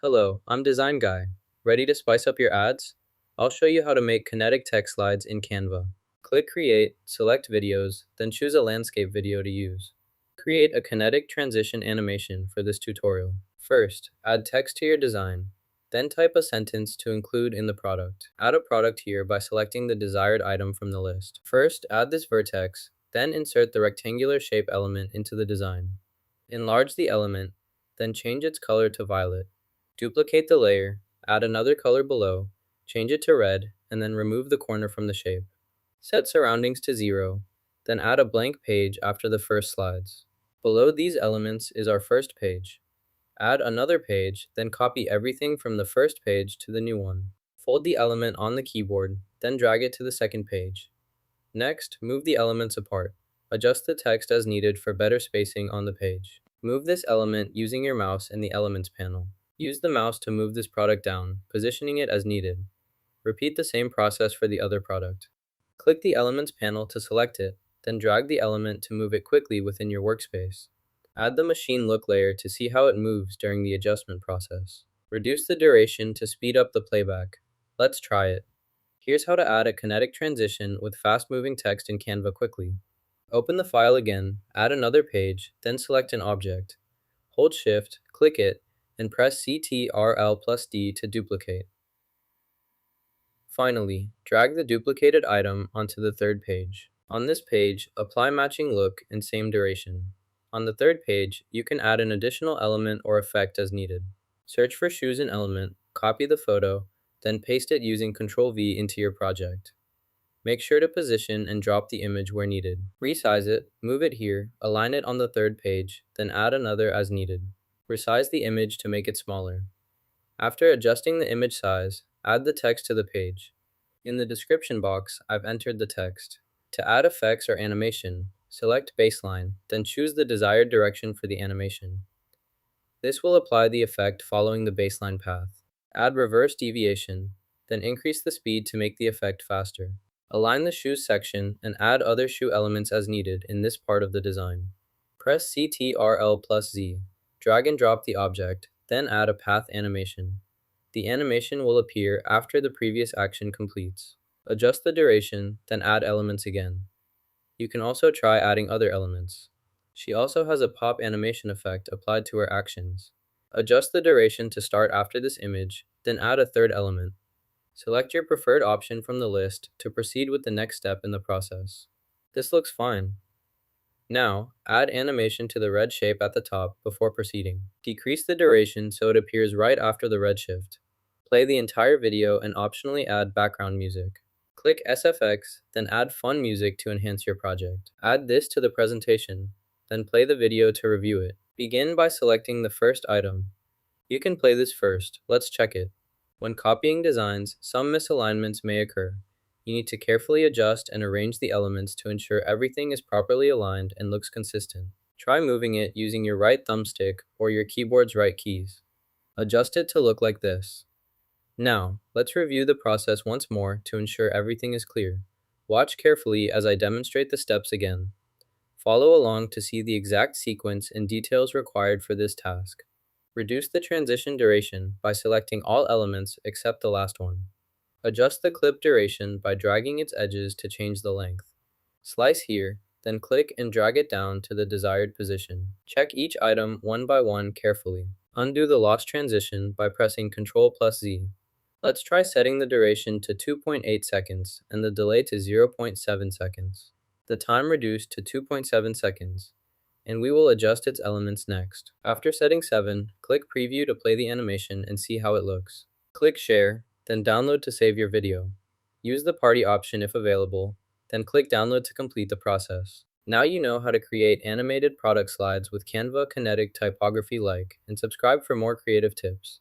Hello, I'm Design Guy. Ready to spice up your ads? I'll show you how to make kinetic text slides in Canva. Click Create, select Videos, then choose a landscape video to use. Create a kinetic transition animation for this tutorial. First, add text to your design. Then type a sentence to include in the product. Add a product here by selecting the desired item from the list. First, add this vertex, then insert the rectangular shape element into the design. Enlarge the element, then change its color to violet. Duplicate the layer, add another color below, change it to red, and then remove the corner from the shape. Set surroundings to 0, then add a blank page after the first slides. Below these elements is our first page. Add another page, then copy everything from the first page to the new one. Fold the element on the keyboard, then drag it to the second page. Next, move the elements apart. Adjust the text as needed for better spacing on the page. Move this element using your mouse in the Elements panel. Use the mouse to move this product down, positioning it as needed. Repeat the same process for the other product. Click the Elements panel to select it, then drag the element to move it quickly within your workspace. Add the machine look layer to see how it moves during the adjustment process. Reduce the duration to speed up the playback. Let's try it. Here's how to add a kinetic transition with fast-moving text in Canva quickly. Open the file again, add another page, then select an object. Hold Shift, click it, and press Ctrl+D to duplicate. Finally, drag the duplicated item onto the third page. On this page, apply matching look and same duration. On the third page, you can add an additional element or effect as needed. Search for shoes and element, copy the photo, then paste it using Ctrl+V into your project. Make sure to position and drop the image where needed. Resize it, move it here, align it on the third page, then add another as needed. Resize the image to make it smaller. After adjusting the image size, add the text to the page. In the description box, I've entered the text. To add effects or animation, select Baseline, then choose the desired direction for the animation. This will apply the effect following the baseline path. Add reverse deviation, then increase the speed to make the effect faster. Align the shoes section and add other shoe elements as needed in this part of the design. Press Ctrl+Z. Drag and drop the object, then add a path animation. The animation will appear after the previous action completes. Adjust the duration, then add elements again. You can also try adding other elements. She also has a pop animation effect applied to her actions. Adjust the duration to start after this image, then add a third element. Select your preferred option from the list to proceed with the next step in the process. This looks fine. Now, add animation to the red shape at the top before proceeding. Decrease the duration so it appears right after the red shift. Play the entire video and optionally add background music. Click SFX, then add fun music to enhance your project. Add this to the presentation, then play the video to review it. Begin by selecting the first item. You can play this first. Let's check it. When copying designs, some misalignments may occur. You need to carefully adjust and arrange the elements to ensure everything is properly aligned and looks consistent. Try moving it using your right thumbstick or your keyboard's right keys. Adjust it to look like this. Now, let's review the process once more to ensure everything is clear. Watch carefully as I demonstrate the steps again. Follow along to see the exact sequence and details required for this task. Reduce the transition duration by selecting all elements except the last one. Adjust the clip duration by dragging its edges to change the length. Slice here, then click and drag it down to the desired position. Check each item one by one carefully. Undo the lost transition by pressing Ctrl+Z. Let's try setting the duration to 2.8 seconds and the delay to 0.7 seconds. The time reduced to 2.7 seconds, and we will adjust its elements next. After setting 7, click Preview to play the animation and see how it looks. Click Share, then Download to save your video. Use the Party option if available, then click Download to complete the process. Now you know how to create animated product slides with Canva, Kinetic, Typography-like, and subscribe for more creative tips.